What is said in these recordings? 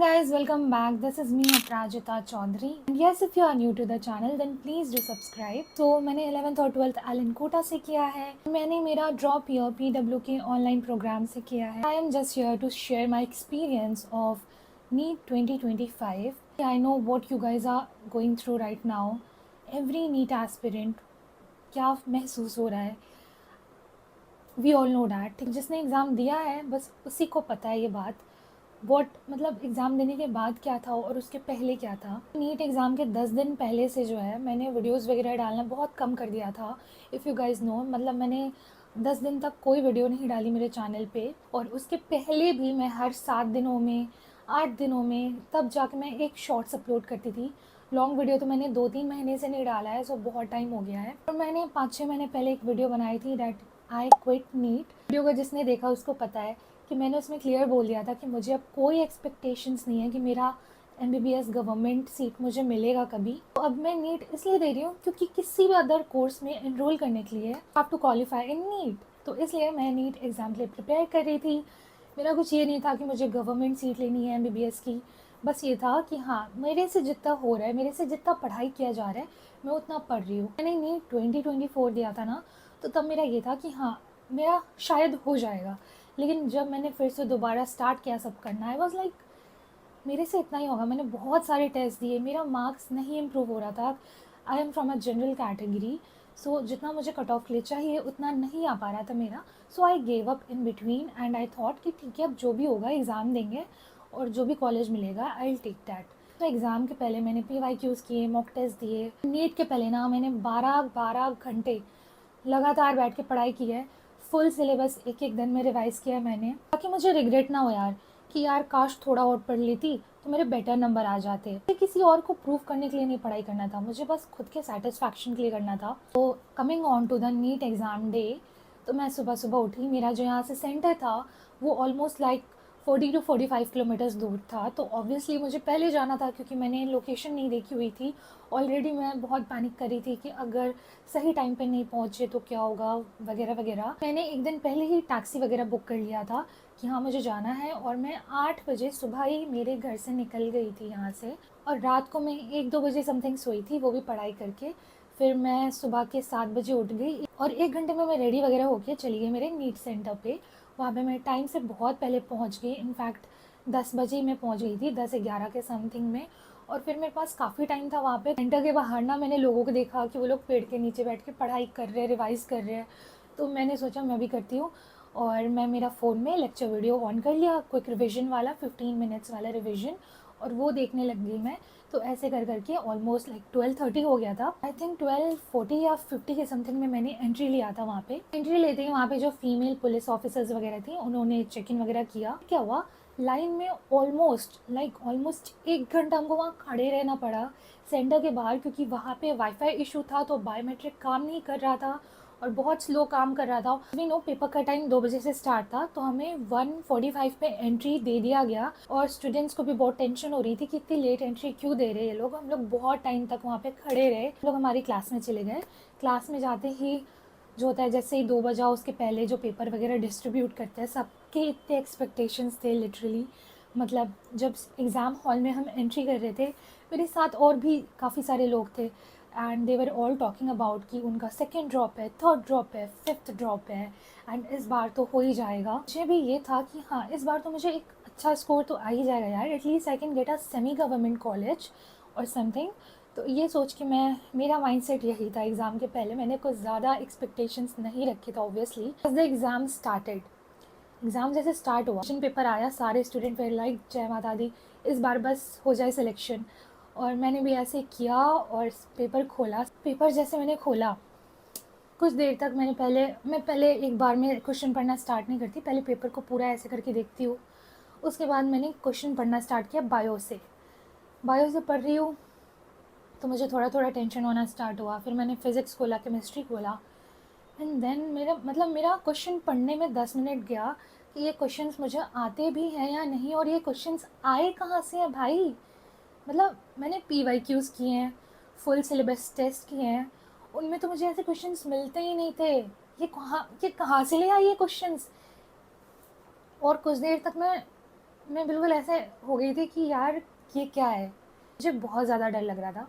guys, welcome back. This is me Aprajita Chaudhary. And yes, if you are new to the channel then please do subscribe. तो मैंने 11th और 12th Elon Kota से किया है. मैंने मेरा ड्रॉप ईयर PW के ऑनलाइन प्रोग्राम से किया है. I am just here to share my experience of NEET 2025. I know what you guys are going through right now. Every NEET aspirant क्या महसूस हो रहा है. We all know that. जिसने एग्ज़ाम दिया है बस उसी को पता है ये बात. मतलब एग्ज़ाम देने के बाद क्या था और उसके पहले क्या था. नीट एग्ज़ाम के 10 दिन पहले से जो है मैंने वीडियोस वगैरह डालना बहुत कम कर दिया था. इफ़ यू गाइज़ नो, मतलब मैंने 10 दिन तक कोई वीडियो नहीं डाली मेरे चैनल पे. और उसके पहले भी मैं हर 7 दिनों में 8 दिनों में तब जाके मैं एक शॉर्ट्स अपलोड करती थी. लॉन्ग वीडियो तो मैंने 2-3 महीने से नहीं डाला है, सो बहुत टाइम हो गया है. और मैंने 5-6 महीने पहले एक वीडियो बनाई थी that I quit NEET. Video को जिसने देखा उसको पता है कि मैंने उसमें क्लियर बोल दिया था कि मुझे अब कोई एक्सपेक्टेशंस नहीं है कि मेरा MBBS गवर्नमेंट सीट मुझे मिलेगा कभी. तो अब मैं नीट इसलिए दे रही हूँ क्योंकि किसी भी अदर कोर्स में एनरोल करने के लिए have to qualify in NEET. तो इसलिए मैं नीट एग्ज़ाम के लिए प्रिपेयर कर रही थी. मेरा कुछ ये नहीं था कि मुझे गवर्नमेंट सीट लेनी है MBBS की. बस ये था कि हाँ, मेरे से जितना हो रहा है, मेरे से जितना पढ़ाई किया जा रहा है, मैं उतना पढ़ रही हूँ. मैंने नीट 2024 दिया था ना, तो तब मेरा ये था कि हाँ, मेरा शायद हो जाएगा. लेकिन जब मैंने फिर से दोबारा स्टार्ट किया सब करना, आई वॉज लाइक मेरे से इतना ही होगा. मैंने बहुत सारे टेस्ट दिए, मेरा मार्क्स नहीं इम्प्रूव हो रहा था. I am from a general category, so जितना मुझे कट ऑफ के लिए चाहिए उतना नहीं आ पा रहा था मेरा. So I gave up in between and I thought कि ठीक है, अब जो भी होगा एग्ज़ाम देंगे और जो भी कॉलेज मिलेगा आई विल टेक दैट. तो एग्ज़ाम के पहले मैंने PYQs किए, मॉक टेस्ट दिए. नीट के पहले ना मैंने 12 घंटे लगातार बैठ के पढ़ाई की है. फुल सिलेबस एक एक दिन में रिवाइज़ किया है मैंने, ताकि मुझे रिग्रेट ना हो यार कि यार काश थोड़ा और पढ़ लेती तो मेरे बेटर नंबर आ जाते. मुझे किसी और को प्रूव करने के लिए नहीं पढ़ाई करना था, मुझे बस खुद के सेटिस्फैक्शन के लिए करना था. तो coming on to the NEET exam day, तो मैं सुबह सुबह उठी. मेरा जो यहाँ से सेंटर था वो ऑलमोस्ट लाइक 40 to 45 किलोमीटर्स दूर था. तो ऑब्वियसली मुझे पहले जाना था क्योंकि मैंने लोकेशन नहीं देखी हुई थी. ऑलरेडी मैं बहुत पैनिक कर रही थी कि अगर सही टाइम पे नहीं पहुँचे तो क्या होगा वगैरह वगैरह. मैंने एक दिन पहले ही टैक्सी वगैरह बुक कर लिया था कि हाँ मुझे जाना है. और मैं 8 बजे सुबह ही मेरे घर से निकल गई थी यहाँ से. और रात को मैं 1-2 बजे समथिंग सोई थी, वो भी पढ़ाई करके. फिर मैं सुबह के 7 बजे उठ गई और 1 घंटे में मैं रेडी वगैरह होके चली गई मेरे नीट सेंटर पे. वहाँ पे मैं टाइम से बहुत पहले पहुँच गई. इनफैक्ट 10 बजे ही मैं पहुँच गई थी, 10-11 के समथिंग में. और फिर मेरे पास काफ़ी टाइम था वहाँ पे. सेंटर के बाहर ना मैंने लोगों को देखा कि वो लोग पेड़ के नीचे बैठ के पढ़ाई कर रहे हैं, रिवाइज़ कर रहे हैं. तो मैंने सोचा मैं भी करती हूँ. और मैं मेरा फ़ोन में लेक्चर वीडियो ऑन कर लिया, क्विक रिविज़न वाला 15 मिनट्स वाला रिविज़न, और वो देखने लग गई मैं. तो ऐसे कर करके ऑलमोस्ट लाइक 12:30 हो गया था. आई थिंक 12:40 या 50 के समथिंग में मैंने एंट्री लिया था वहाँ पे. एंट्री लेते ही वहाँ पे जो फीमेल पुलिस ऑफिसर्स वगैरह थी उन्होंने चेक इन वगैरह किया. क्या हुआ, लाइन में ऑलमोस्ट 1 घंटा हमको वहाँ खड़े रहना पड़ा सेंटर के बाहर, क्योंकि वहाँ पे वाईफाई इशू था तो बायोमेट्रिक काम नहीं कर रहा था और बहुत स्लो काम कर रहा था. वी नो पेपर का टाइम 2 बजे से स्टार्ट था, तो हमें 1:45 पे एंट्री दे दिया गया. और स्टूडेंट्स को भी बहुत टेंशन हो रही थी कि इतनी लेट एंट्री क्यों दे रहे हैं ये लोग. हम लोग बहुत टाइम तक वहाँ पे खड़े रहे. लोग हमारी क्लास में चले गए. क्लास में जाते ही जो होता है, जैसे ही 2 बजा उसके पहले जो पेपर वगैरह डिस्ट्रीब्यूट करते हैं, सबके इतने एक्सपेक्टेशंस थे लिटरली. मतलब जब एग्ज़ाम हॉल में हम एंट्री कर रहे थे, मेरे साथ और भी काफ़ी सारे लोग थे and they were all talking about कि उनका 2nd ड्रॉप है, 3rd ड्रॉप है, 5th ड्रॉप है एंड इस बार तो हो ही जाएगा. मुझे भी ये था कि हाँ, इस बार तो मुझे एक अच्छा स्कोर तो आ ही जाएगा यार, at least I can get a semi government college और समथिंग. तो ये सोच के मेरा माइंडसेट यही था. एग्ज़ाम के पहले मैंने कुछ ज़्यादा एक्सपेक्टेशंस नहीं रखे थे obviously. As the exam started, exam जैसे स्टार्ट हुआ, क्वेश्चन पेपर आया, सारे स्टूडेंट फिर लाइक जय माता दी, इस बार बस हो जाए सिलेक्शन. और मैंने भी ऐसे किया और पेपर खोला. पेपर जैसे मैंने खोला, कुछ देर तक मैं पहले एक बार में क्वेश्चन पढ़ना स्टार्ट नहीं करती, पहले पेपर को पूरा ऐसे करके देखती हूँ. उसके बाद मैंने क्वेश्चन पढ़ना स्टार्ट किया बायो से पढ़ रही हूँ. तो मुझे थोड़ा थोड़ा टेंशन होना स्टार्ट हुआ. फिर मैंने फ़िज़िक्स खोला, केमिस्ट्री खोला एंड देन मेरा क्वेश्चन पढ़ने में 10 मिनट गया कि ये क्वेश्चंस मुझे आते भी हैं या नहीं, और ये क्वेश्चंस आए कहाँ से हैं भाई. मतलब मैंने PYQs किए हैं, फुल सिलेबस टेस्ट किए हैं, उनमें तो मुझे ऐसे क्वेश्चंस मिलते ही नहीं थे. ये कहाँ से ले आए ये क्वेश्चंस. और कुछ देर तक मैं मैं बिल्कुल ऐसे हो गई थी कि यार ये क्या है, मुझे बहुत ज़्यादा डर लग रहा था।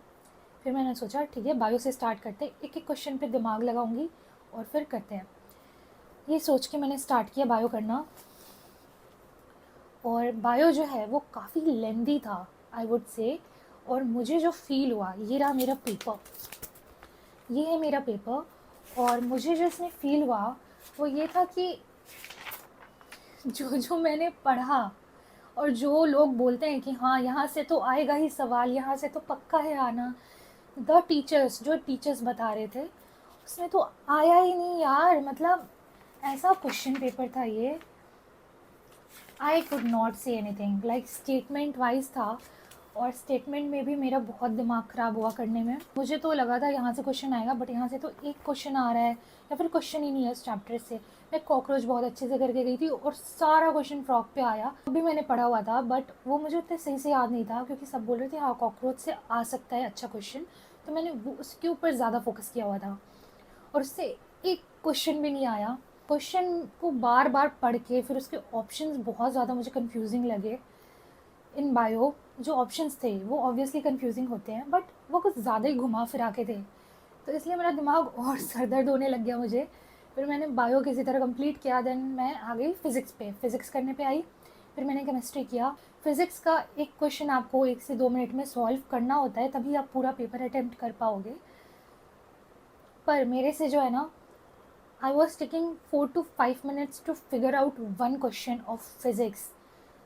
फिर मैंने सोचा ठीक है बायो से स्टार्ट करते, एक एक क्वेश्चन पे दिमाग लगाऊंगी और फिर करते हैं। ये सोच के मैंने स्टार्ट किया बायो करना। और बायो जो है वो काफ़ी लेंदी था आई वुड से। और मुझे जो फील हुआ, ये रहा मेरा पेपर, ये है मेरा पेपर। और मुझे जो इसमें फील हुआ वो ये था कि जो जो मैंने पढ़ा और जो लोग बोलते हैं कि हाँ यहाँ से तो आएगा ही सवाल, यहाँ से तो पक्का है आना, द टीचर्स जो टीचर्स बता रहे थे उसमें तो आया ही नहीं यार। मतलब ऐसा क्वेश्चन पेपर था ये, I could not say anything. Like statement wise था और स्टेटमेंट में भी मेरा बहुत दिमाग ख़राब हुआ करने में। मुझे तो लगा था यहाँ से क्वेश्चन आएगा, बट यहाँ से तो एक क्वेश्चन आ रहा है या फिर क्वेश्चन ही नहीं है इस चैप्टर से। मैं कॉकरोच बहुत अच्छे से करके गई थी और सारा क्वेश्चन फ्रॉक पे आया। अभी मैंने पढ़ा हुआ था बट वो मुझे उतने सही से याद नहीं था, क्योंकि सब बोल रहे थे हाँ कॉकरोच से आ सकता है अच्छा क्वेश्चन, तो मैंने वो उसके ऊपर ज़्यादा फोकस किया हुआ था। और उससे एक क्वेश्चन भी नहीं आया। क्वेश्चन को बार बार पढ़ के फिर उसके ऑप्शंस बहुत ज़्यादा मुझे कंफ्यूजिंग लगे। इन बायो जो ऑप्शंस थे वो ऑब्वियसली कंफ्यूजिंग होते हैं, बट वो कुछ ज़्यादा ही घुमा फिरा के थे, तो इसलिए मेरा दिमाग और सर दर्द होने लग गया मुझे। फिर मैंने बायो किसी तरह कंप्लीट किया, देन मैं आ गई फिज़िक्स पे, फिज़िक्स करने पे आई। फिर मैंने केमिस्ट्री किया। फिज़िक्स का एक क्वेश्चन आपको 1 से 2 मिनट में सॉल्व करना होता है, तभी आप पूरा पेपर अटेम्प्ट कर पाओगे। पर मेरे से जो है ना, I was taking 4 to 5 minutes to figure out one question of physics,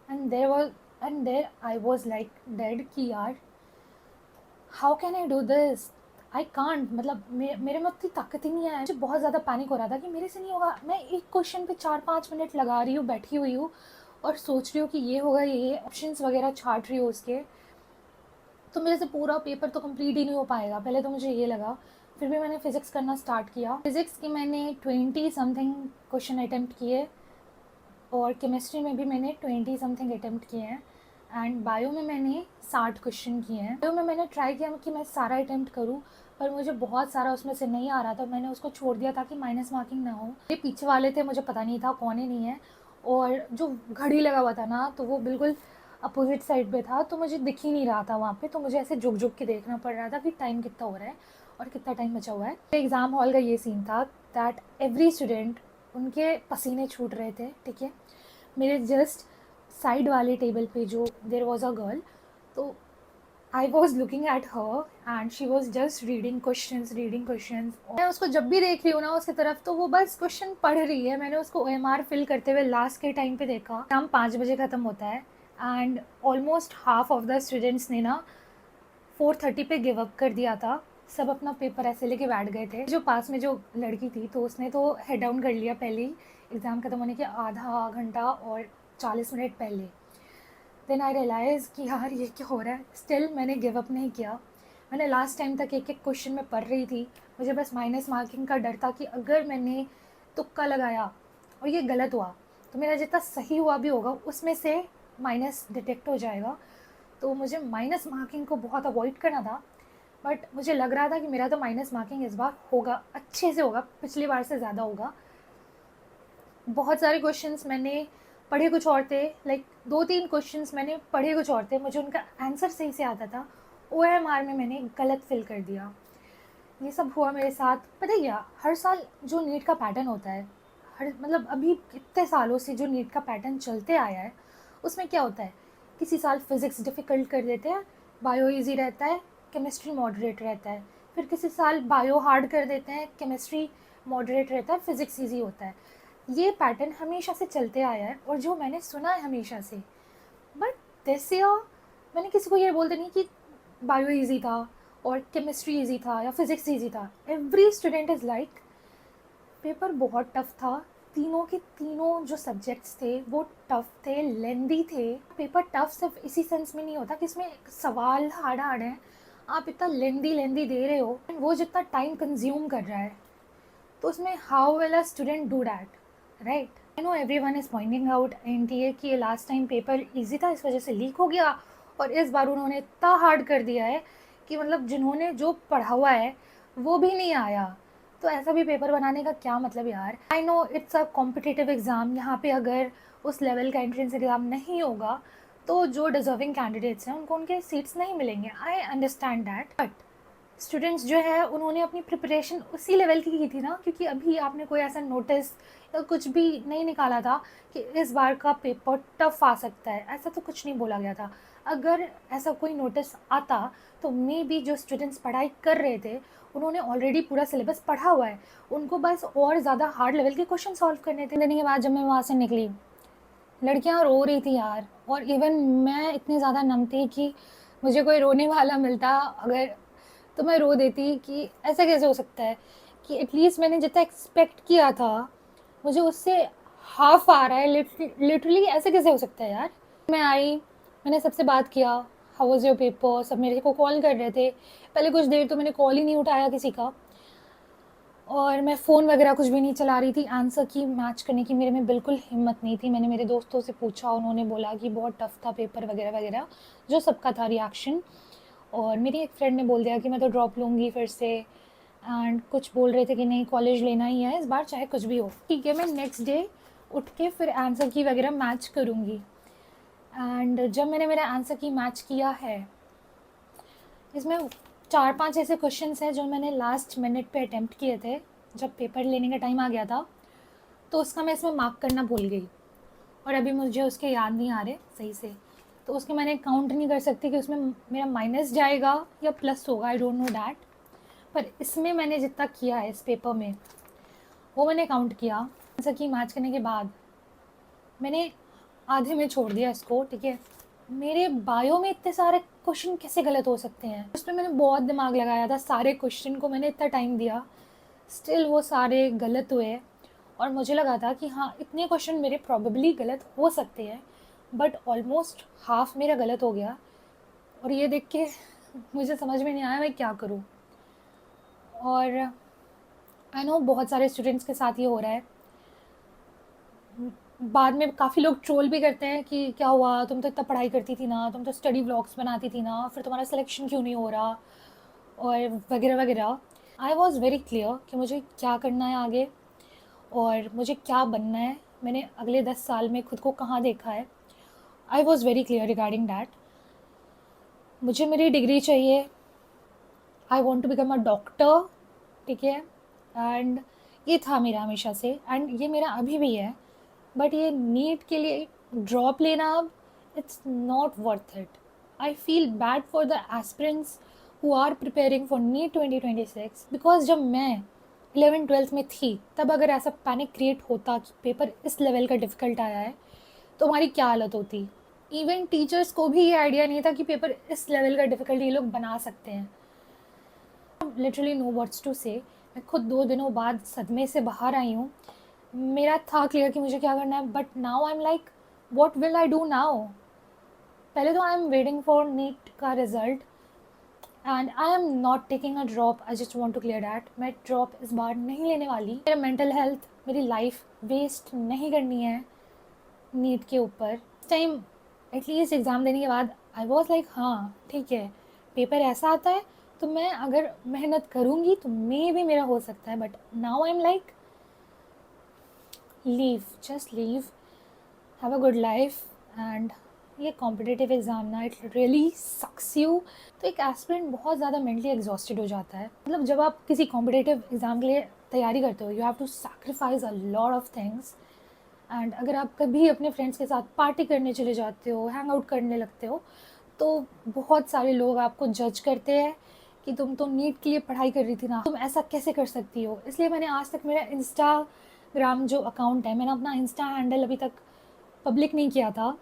and there I was like dead कि यार how can I do this? I can't। मतलब मेरे में उतनी ताकत ही नहीं है। मुझे बहुत ज़्यादा पैनिक हो रहा था कि मेरे से नहीं होगा। मैं एक क्वेश्चन पे 4-5 मिनट लगा रही हूँ, बैठी हुई हूँ और सोच रही हूँ कि ये होगा, ये ऑप्शंस वगैरह छाट रही हूँ उसके, तो मेरे से पूरा पेपर तो कंप्लीट ही नहीं हो पाएगा। पहले तो मुझे ये लगा। फिर भी मैंने फ़िज़िक्स करना स्टार्ट किया। फ़िज़िक्स के मैंने 20 समथिंग क्वेश्चन अटैम्प्ट किए और केमिस्ट्री में भी मैंने 20 समथिंग अटैम्प्ट किए हैं। एंड बायो में मैंने 60 क्वेश्चन किए हैं। बायो में मैंने ट्राई किया कि मैं सारा अटैम्प्ट करूँ, पर मुझे बहुत सारा उसमें से नहीं आ रहा था, मैंने उसको छोड़ दिया ताकि माइनस मार्किंग ना हो। ये पीछे वाले थे, मुझे पता नहीं था कौन है नहीं है। और जो घड़ी लगा हुआ था ना, तो वो बिल्कुल अपोजिट साइड पे था, तो मुझे दिख ही नहीं रहा था वहाँ पे। तो मुझे ऐसे झुक झुक के देखना पड़ रहा था कि टाइम कितना हो रहा है और कितना टाइम बचा हुआ है। एग्ज़ाम हॉल का ये सीन था दैट एवरी स्टूडेंट, उनके पसीने छूट रहे थे, ठीक है। मेरे जस्ट साइड वाले टेबल पे जो देर वॉज अ गर्ल, तो I was looking at her and she was just reading question. मैं उसको जब भी देख रही हूँ ना उसकी तरफ, तो वो बस क्वेश्चन पढ़ रही है। मैंने उसको OMR फिल करते हुए लास्ट के टाइम पे देखा। शाम 5 बजे ख़त्म होता है and almost half of the students ने ना 4:30 पे गिव अप कर दिया था। सब अपना पेपर ऐसे लेके बैठ गए थे। जो पास में जो लड़की थी तो उसने तो हेड डाउन कर लिया पहले ही, एग्ज़ाम ख़त्म होने के आधा घंटा और 40 मिनट पहले। देन आई रियलाइज़ कि यार ये क्या हो रहा है। स्टिल मैंने गिव अप नहीं किया। मैंने लास्ट टाइम तक एक एक क्वेश्चन में पढ़ रही थी। मुझे बस माइनस मार्किंग का डर था कि अगर मैंने तुक्का लगाया और ये गलत हुआ तो मेरा जितना सही हुआ भी होगा उसमें से माइनस डिटेक्ट हो जाएगा। तो मुझे माइनस मार्किंग को बहुत अवॉइड करना था। बट मुझे लग रहा था कि मेरा तो माइनस मार्किंग इस बार होगा, अच्छे से होगा, पिछली बार से ज़्यादा होगा। बहुत सारे क्वेश्चंस मैंने पढ़े कुछ और थे, लाइक 2-3 क्वेश्चंस मैंने पढ़े कुछ और थे, मुझे उनका आंसर सही से आता था। OMR में मैंने गलत फिल कर दिया। ये सब हुआ मेरे साथ। पता है क्या, हर साल जो नीट का पैटर्न होता है, हर मतलब अभी कितने सालों से जो नीट का पैटर्न चलते आया है, उसमें क्या होता है, किसी साल फिज़िक्स डिफ़िकल्ट कर देते हैं, बायो ईजी रहता है, केमिस्ट्री मॉडरेट रहता है। फिर किसी साल बायो हार्ड कर देते हैं, केमिस्ट्री मॉडरेट रहता है, फिज़िक्स ईजी होता है। ये पैटर्न हमेशा से चलते आया है और जो मैंने सुना है हमेशा से। बट दिस ईयर मैंने किसी को ये बोलते नहीं कि बायो ईजी था और केमिस्ट्री ईजी था या फिज़िक्स ईजी था। Every student is like paper बहुत टफ था। तीनों के तीनों जो सब्जेक्ट्स थे वो टफ थे, लेंदी थे। पेपर टफ सिर्फ इसी सेंस में नहीं होता कि इसमें सवाल हार्ड हार्ड हैं, आप इतना लेंदी दे रहे हो, वो जितना टाइम कंज्यूम कर रहा है, तो उसमें how will a student do that, right. I know everyone is pointing out NTA कि ये लास्ट टाइम पेपर इजी था इस वजह से लीक हो गया, और इस बार उन्होंने इतना हार्ड कर दिया है कि मतलब जिन्होंने जो पढ़ा हुआ है वो भी नहीं आया। तो ऐसा भी पेपर बनाने का क्या मतलब यार। I know it's a competitive exam. यहाँ पे अगर उस लेवल का एंट्रेंस एग्ज़ाम नहीं होगा तो जो डिज़र्विंग कैंडिडेट्स हैं उनको उनके सीट्स नहीं मिलेंगे। I understand that, but students जो है उन्होंने अपनी प्रिपरेशन उसी लेवल की थी ना, क्योंकि अभी आपने कोई ऐसा नोटिस या कुछ भी नहीं निकाला था कि इस बार का पेपर टफ आ सकता है, ऐसा तो कुछ नहीं बोला गया था। अगर ऐसा कोई नोटिस आता तो मे बी जो स्टूडेंट्स पढ़ाई कर रहे थे उन्होंने ऑलरेडी पूरा सिलेबस पढ़ा हुआ है, उनको बस और ज़्यादा हार्ड लेवल के क्वेश्चन सॉल्व करने थे। देने के बाद जब मैं वहाँ से निकली, लड़कियाँ रो रही थी यार, और इवन मैं इतनी ज़्यादा नम थी कि मुझे कोई रोने वाला मिलता अगर तो मैं रो देती कि ऐसा कैसे हो सकता है कि एटलीस्ट मैंने जितना एक्सपेक्ट किया था मुझे उससे हाफ आ रहा है। लिटरली ऐसे कैसे हो सकता है यार। मैं आई, मैंने सबसे बात किया, हाउ वाज योर पेपर, सब मेरे को कॉल कर रहे थे। पहले कुछ देर तो मैंने कॉल ही नहीं उठाया किसी का, और मैं फ़ोन वगैरह कुछ भी नहीं चला रही थी। आंसर की मैच करने की मेरे में बिल्कुल हिम्मत नहीं थी। मैंने मेरे दोस्तों से पूछा, उन्होंने बोला कि बहुत टफ था पेपर वगैरह वगैरह, जो सबका था रिएक्शन। और मेरी एक फ्रेंड ने बोल दिया कि मैं तो ड्रॉप लूँगी फिर से, एंड कुछ बोल रहे थे कि नहीं कॉलेज लेना ही है इस बार चाहे कुछ भी हो। ठीक है, मैं नेक्स्ट डे उठ के फिर आंसर की वगैरह मैच करूँगी। एंड जब मैंने मेरा आंसर की मैच किया है, इसमें 4-5 ऐसे क्वेश्चंस हैं जो मैंने लास्ट मिनट पे अटेम्प्ट किए थे जब पेपर लेने का टाइम आ गया था, तो उसका मैं इसमें मार्क करना भूल गई और अभी मुझे उसके याद नहीं आ रहे सही से, तो उसके मैंने काउंट नहीं कर सकती कि उसमें मेरा माइनस जाएगा या प्लस होगा, आई डोंट नो डैट। पर इसमें मैंने जितना किया है इस पेपर में वो मैंने काउंट किया। आंसर की मैच करने के बाद मैंने आधे में छोड़ दिया इसको। ठीक है, मेरे बायो में इतने सारे क्वेश्चन कैसे गलत हो सकते हैं, उसमें मैंने बहुत दिमाग लगाया था, सारे क्वेश्चन को मैंने इतना टाइम दिया, स्टिल वो सारे गलत हुए। और मुझे लगा था कि हाँ इतने क्वेश्चन मेरे प्रॉबेबली गलत हो सकते हैं, बट ऑलमोस्ट हाफ मेरा गलत हो गया। और ये देख के मुझे समझ में नहीं आया मैं क्या करूँ। और आई नो बहुत सारे स्टूडेंट्स के साथ ये हो रहा है। बाद में काफ़ी लोग ट्रोल भी करते हैं कि क्या हुआ, तुम तो इतना पढ़ाई करती थी ना, तुम तो स्टडी व्लॉग्स बनाती थी ना, फिर तुम्हारा सिलेक्शन क्यों नहीं हो रहा, और वगैरह वगैरह। आई वॉज़ वेरी क्लियर कि मुझे क्या करना है आगे और मुझे क्या बनना है। मैंने अगले 10 साल में खुद को कहाँ देखा है। I was very clear regarding that. मुझे मेरी डिग्री चाहिए, I want to become a doctor. ठीक है, एंड ये था मेरा हमेशा से, एंड ये मेरा अभी भी है। बट ये नीट के लिए ड्रॉप लेना अब it's not worth it. I feel bad for the aspirants who are preparing for NEET 2026, because जब मैं 11th-12th में थी तब अगर ऐसा पैनिक क्रिएट होता कि पेपर इस लेवल का डिफ़िकल्ट आया है तो हमारी क्या हालत होती। इवन टीचर्स को भी ये आइडिया नहीं था कि पेपर इस लेवल का डिफ़िकल्ट ये लोग बना सकते हैं। लिटरली नो वर्ड्स टू से। मैं खुद 2 दिनों बाद सदमे से बाहर आई हूँ। मेरा था क्लियर कि मुझे क्या करना है, but now I am like what will I do now. पहले तो I am waiting for NEET का result and I am not taking a drop, I just want to clear that. मैं ड्रॉप इस बार नहीं लेने वाली। मेरा मेंटल हेल्थ, मेरी लाइफ वेस्ट नहीं करनी है नीट के ऊपर। इस टाइम एटलीस्ट एग्ज़ाम देने के बाद आई वॉज लाइक हाँ ठीक है, पेपर ऐसा आता है तो मैं अगर मेहनत करूँगी तो मे भी मेरा हो सकता है। But now I am like leave, just leave, have a good life. And ये कॉम्पिटिटिव एग्ज़ाम ना इट रियली सक्स यू। तो एक एस्पिरेंट बहुत ज़्यादा मेंटली एग्जॉस्टेड हो जाता है। मतलब जब आप किसी कॉम्पिटिटिव एग्ज़ाम के लिए तैयारी करते हो you have to sacrifice a lot of things. And अगर आप कभी अपने फ्रेंड्स के साथ पार्टी करने चले जाते हो, हैंग आउट करने लगते हो, तो बहुत सारे लोग आपको जज करते हैं कि तुम तो नीट के लिए पढ़ाई कर रही थी ना, तुम ऐसा कैसे कर सकती हो। इसलिए मैंने आज तक मेरा इंस्टाग्राम जो अकाउंट है, मैंने अपना इंस्टा हैंडल अभी तक पब्लिक नहीं किया था,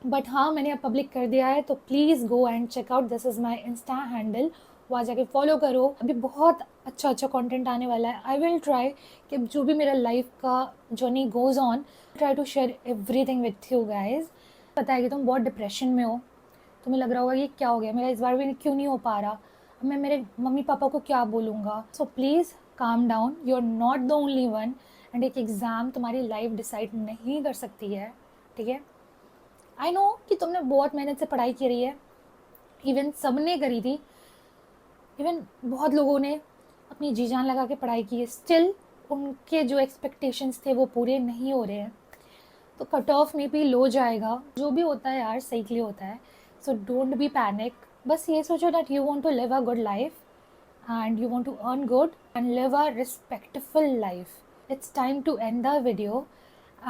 बट हाँ मैंने अब पब्लिक कर दिया है। तो please go and check out, this is my insta handle, वहाँ जाके फॉलो करो। अभी बहुत अच्छा अच्छा कंटेंट आने वाला है। आई विल ट्राई कि जो भी मेरा लाइफ का journey goes on, try to share everything with you guys. पता है कि तुम बहुत डिप्रेशन में हो, तुम्हें लग रहा होगा ये क्या हो गया, मेरा इस बार भी क्यों नहीं हो पा रहा, अब मैं मेरे मम्मी पापा को क्या बोलूँगा। So please calm down, you are not the only one. And एक एग्ज़ाम तुम्हारी लाइफ डिसाइड नहीं कर सकती है। ठीक है, आई नो कि तुमने बहुत मेहनत से पढ़ाई करी है, इवन सब ने करी थी, इवन बहुत लोगों ने अपनी जी जान लगा के पढ़ाई की है, स्टिल उनके जो एक्सपेक्टेशंस थे वो पूरे नहीं हो रहे हैं। तो कट ऑफ में भी लो जाएगा। जो भी होता है यार सही के लिए होता है, सो डोंट बी पैनिक। बस ये सोचो that you want to live a good life and you want to earn good and live a respectful life. It's time to end the video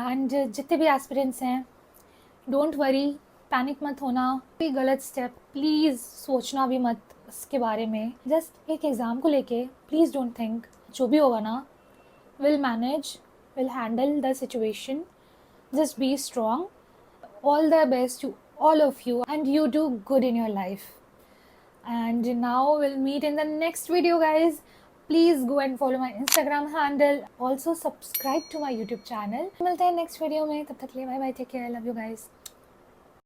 and जितने भी एस्पिरेंट्स हैं, don't worry, panic मत होना। कोई गलत स्टेप प्लीज़ सोचना भी मत इसके बारे में। जस्ट एक एग्ज़ाम को लेके प्लीज़ डोंट थिंक, जो भी होगा ना will manage, will handle the situation. Just be strong. All the best to all of you and you do good in your life. And now we'll meet in the next video, guys. Please go and follow my Instagram handle. Also subscribe to my YouTube channel. मिलते हैं next video में, तब तक के लिए bye bye, take care, love you guys.